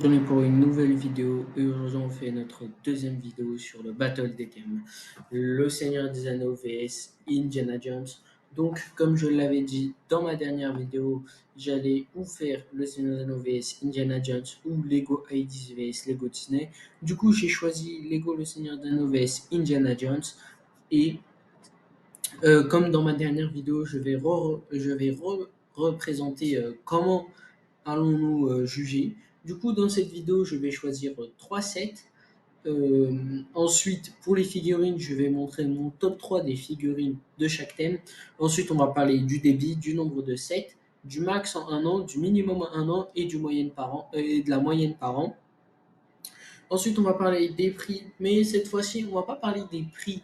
On est pour une nouvelle vidéo et aujourd'hui on fait notre deuxième vidéo sur le Battle des thèmes, le Seigneur des Anneaux vs Indiana Jones. Donc comme je l'avais dit dans ma dernière vidéo, j'allais ou faire le Seigneur des Anneaux vs Indiana Jones ou Lego ID vs Lego Disney. Du coup j'ai choisi Lego le Seigneur des Anneaux vs Indiana Jones et comme dans ma dernière vidéo je vais représenter comment allons-nous juger. Du coup, dans cette vidéo, je vais choisir 3 sets. Ensuite, pour les figurines, je vais montrer mon top 3 des figurines de chaque thème. Ensuite, on va parler du débit, du nombre de sets, du max en un an, du minimum en un an et et de la moyenne par an. Ensuite, on va parler des prix, mais cette fois-ci, on va pas parler des prix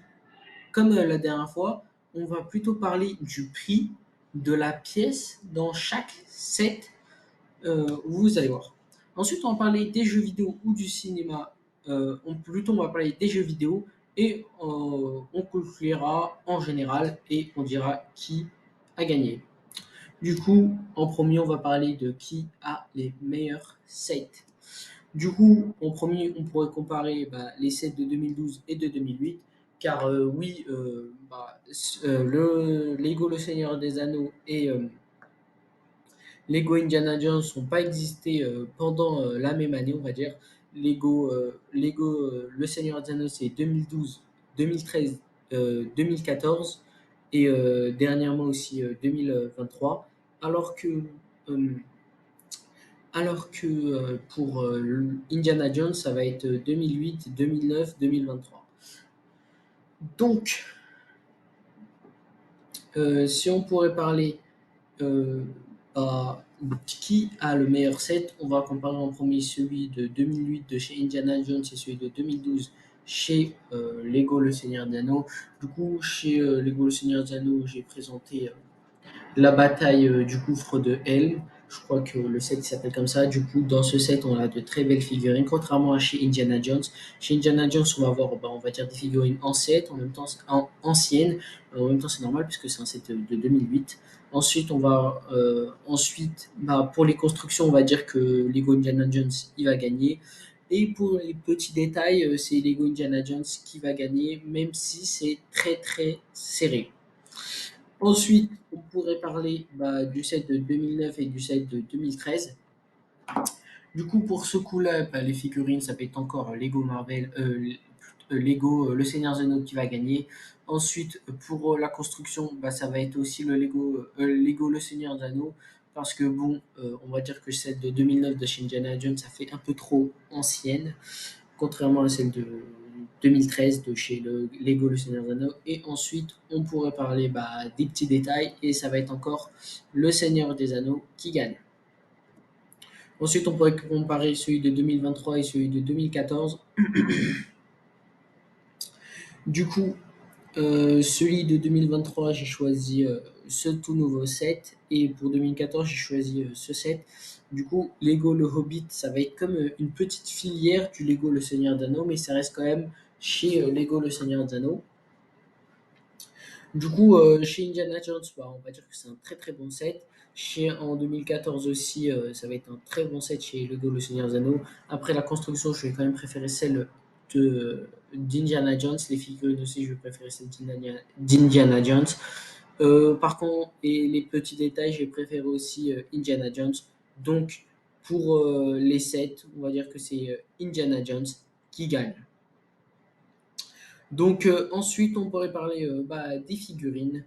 comme la dernière fois. On va plutôt parler du prix de la pièce dans chaque set. Vous allez voir. Ensuite, on va parler des jeux vidéo ou du cinéma. On va parler des jeux vidéo et on conclura en général et on dira qui a gagné. Du coup, en premier, on va parler de qui a les meilleurs sets. Du coup, en premier, on pourrait comparer les sets de 2012 et de 2008, car oui, le Lego Le Seigneur des Anneaux et Lego Indiana Jones n'ont pas existé pendant la même année, on va dire. Le Seigneur des Anneaux, c'est 2012, 2013, 2014 et dernièrement aussi 2023. Alors que, euh, alors que pour Indiana Jones, ça va être 2008, 2009, 2023. Donc, si on pourrait parler euh, qui a le meilleur set, on va comparer en premier celui de 2008 de chez Indiana Jones et celui de 2012 chez Lego Le Seigneur des Anneaux. Du coup, chez Lego Le Seigneur des Anneaux, j'ai présenté la bataille du gouffre de Helm. Je crois que le set s'appelle comme ça. Du coup, dans ce set, on a de très belles figurines, contrairement à chez Indiana Jones. Chez Indiana Jones, on va avoir, on va dire, des figurines anciennes, en même temps anciennes. En même temps, c'est normal puisque c'est un set de 2008. Ensuite, pour les constructions, on va dire que Lego Indiana Jones, il va gagner. Et pour les petits détails, c'est Lego Indiana Jones qui va gagner, même si c'est très très serré. Ensuite, on pourrait parler du set de 2009 et du set de 2013. Du coup, pour ce coup-là, les figurines, ça peut être encore Lego Marvel, Lego Le Seigneur des Anneaux qui va gagner. Ensuite, pour la construction, ça va être aussi Lego Le Seigneur des Anneaux. Parce que bon, on va dire que celle de 2009 de chez Indiana Jones, ça fait un peu trop ancienne contrairement à celle de 2013 de chez Lego Le Seigneur des Anneaux. Et ensuite, on pourrait parler des petits détails et ça va être encore Le Seigneur des Anneaux qui gagne. Ensuite, on pourrait comparer celui de 2023 et celui de 2014. Du coup, celui de 2023, j'ai choisi ce tout nouveau set. Et pour 2014, j'ai choisi ce set. Du coup, Lego Le Hobbit, ça va être comme une petite filière du Lego Le Seigneur des Anneaux, mais ça reste quand même chez Lego Le Seigneur des Anneaux. Du coup, chez Indiana Jones, on va dire que c'est un très très bon set. En 2014 aussi, ça va être un très bon set chez Lego Le Seigneur des Anneaux. Après la construction, je vais quand même préférer celle d'Indiana Jones. Les figurines aussi, je vais préférer celle d'Indiana Jones. Par contre, et les petits détails, je vais préférer aussi Indiana Jones. Donc, pour les sets, on va dire que c'est Indiana Jones qui gagne. Donc ensuite, on pourrait parler des figurines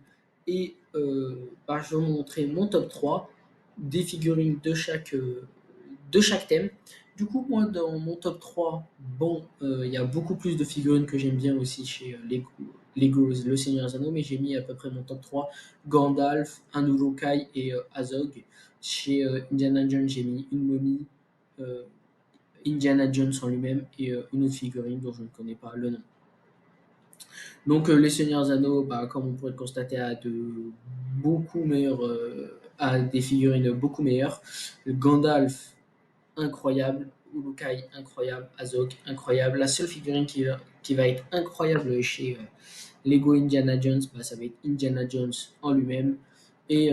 et je vais vous montrer mon top 3 des figurines de chaque thème. Du coup, moi, dans mon top 3, bon, il y a beaucoup plus de figurines que j'aime bien aussi chez Lego Le Seigneur des Anneaux, mais j'ai mis à peu près mon top 3 Gandalf, un Uruk-hai et Azog. Chez Indiana Jones, j'ai mis une momie, euh, Indiana Jones en lui-même et une autre figurine dont je ne connais pas le nom. Donc, les Seigneurs Anneaux, comme on pourrait le constater, a des figurines beaucoup meilleures. Gandalf, incroyable. Uruk-hai, incroyable. Azog, incroyable. La seule figurine qui va être incroyable chez Lego Indiana Jones, ça va être Indiana Jones en lui-même. Et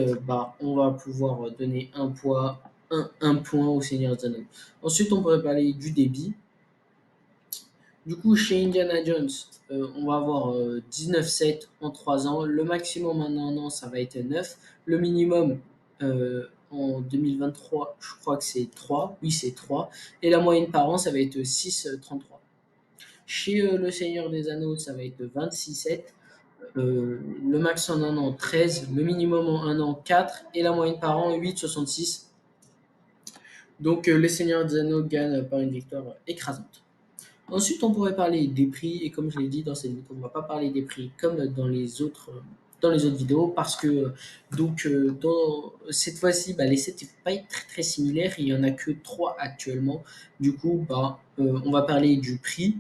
on va pouvoir donner un poids un point au Seigneur des Anneaux. Ensuite, on pourrait parler du débit. Du coup, chez Indiana Jones, on va avoir 19,7 en 3 ans. Le maximum en un an, ça va être 9. Le minimum en 2023, je crois que c'est 3. Oui, c'est 3. Et la moyenne par an, ça va être 6,33. Chez Le Seigneur des Anneaux, ça va être 26,7. Le max en un an, 13. Le minimum en un an, 4. Et la moyenne par an, 8,66. Donc, le Seigneur des Anneaux gagne par une victoire écrasante. Ensuite, on pourrait parler des prix, et comme je l'ai dit dans cette vidéo, on ne va pas parler des prix comme dans les autres vidéos, parce que dans cette fois-ci, bah, les sets ne vont pas être très, très similaires, il n'y en a que 3 actuellement. Du coup, bah, on va parler du prix.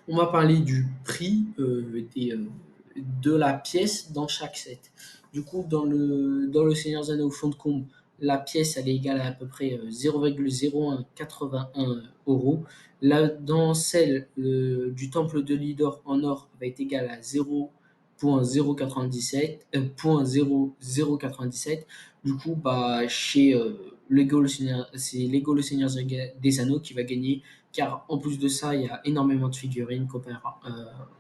On va parler du prix de la pièce dans chaque set. Du coup, dans le Seigneur des Anneaux fond de comble, la pièce elle est égale à peu près 0,0181 euros. Là, dans celle du temple de Lidor en or, elle va être égale à 0,097. 0,0097. Du coup, bah, chez Lego c'est Lego le Seigneur des Anneaux qui va gagner, car en plus de ça, il y a énormément de figurines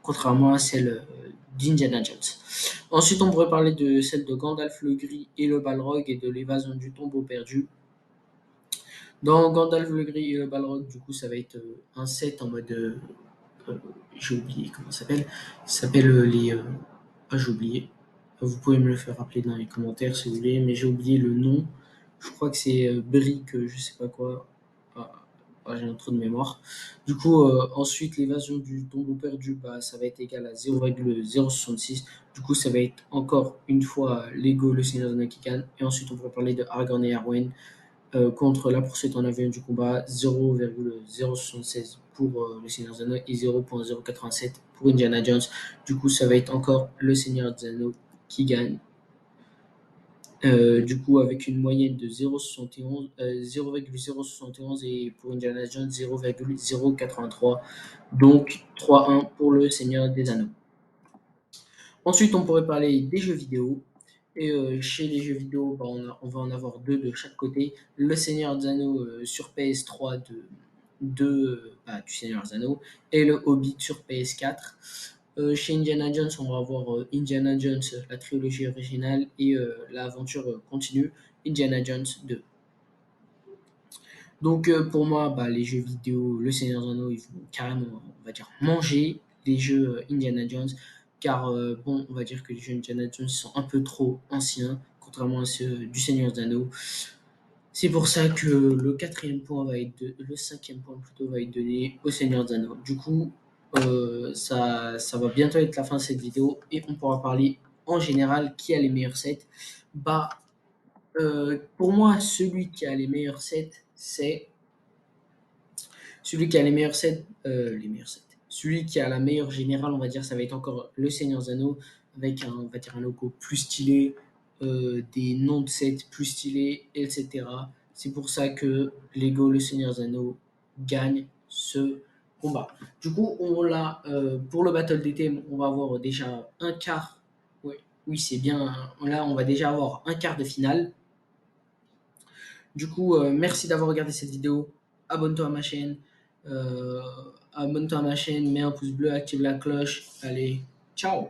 contrairement à celle d'Indiana Jones. Ensuite, on pourrait parler de celle de Gandalf le Gris et le Balrog et de l'évasion du tombeau perdu. Dans Gandalf le Gris et le Balrog, du coup, ça va être un set en mode. Euh, j'ai oublié comment ça s'appelle. Ça s'appelle les. Ah, j'ai oublié. Vous pouvez me le faire rappeler dans les commentaires si vous voulez, mais j'ai oublié le nom. Je crois que c'est Brick, je sais pas quoi. Ah, j'ai un trou de mémoire. Du coup, ensuite, l'évasion du tombeau perdu, bah, ça va être égal à 0,066. Du coup, ça va être encore une fois Lego, le Seigneur de Nakikan. Et ensuite, on pourrait parler de Aragorn et Arwen contre la poursuite en avion du combat, 0,076 pour le Seigneur des Anneaux et 0,087 pour Indiana Jones. Du coup, ça va être encore le Seigneur des Anneaux qui gagne. Du coup, avec une moyenne de 0,071 et pour Indiana Jones 0,083. Donc 3-1 pour le Seigneur des Anneaux. Ensuite, on pourrait parler des jeux vidéo. Et chez les jeux vidéo, bah, on va en avoir deux de chaque côté. Le Seigneur des Anneaux sur PS3 du Seigneur des Anneaux et le Hobbit sur PS4. Chez Indiana Jones, on va avoir Indiana Jones, la trilogie originale, et l'aventure continue, Indiana Jones 2. Donc pour moi, bah, les jeux vidéo, le Seigneur des Anneaux, ils vont carrément, on va dire, manger les jeux Indiana Jones, car bon, on va dire que les jeux Indiana Jones sont un peu trop anciens, contrairement à ceux du Seigneur des Anneaux. C'est pour ça que le cinquième point plutôt va être donné au Seigneur des Anneaux. Du coup, ça va bientôt être la fin de cette vidéo et on pourra parler en général qui a les meilleurs sets. Bah, pour moi, celui qui a les meilleurs sets. Celui qui a la meilleure générale, on va dire, ça va être encore le Seigneur des Anneaux, avec on va dire, un logo plus stylé, des noms de sets plus stylés, etc. C'est pour ça que Lego, le Seigneur des Anneaux, gagne ce combat. Du coup, pour le Battle des thèmes, on va avoir déjà un quart. Oui, oui, c'est bien. Là, on va déjà avoir un quart de finale. Du coup, merci d'avoir regardé cette vidéo. Abonne-toi à ma chaîne. Euh, Abonne-toi à ma chaîne, mets un pouce bleu, active la cloche. Allez, ciao!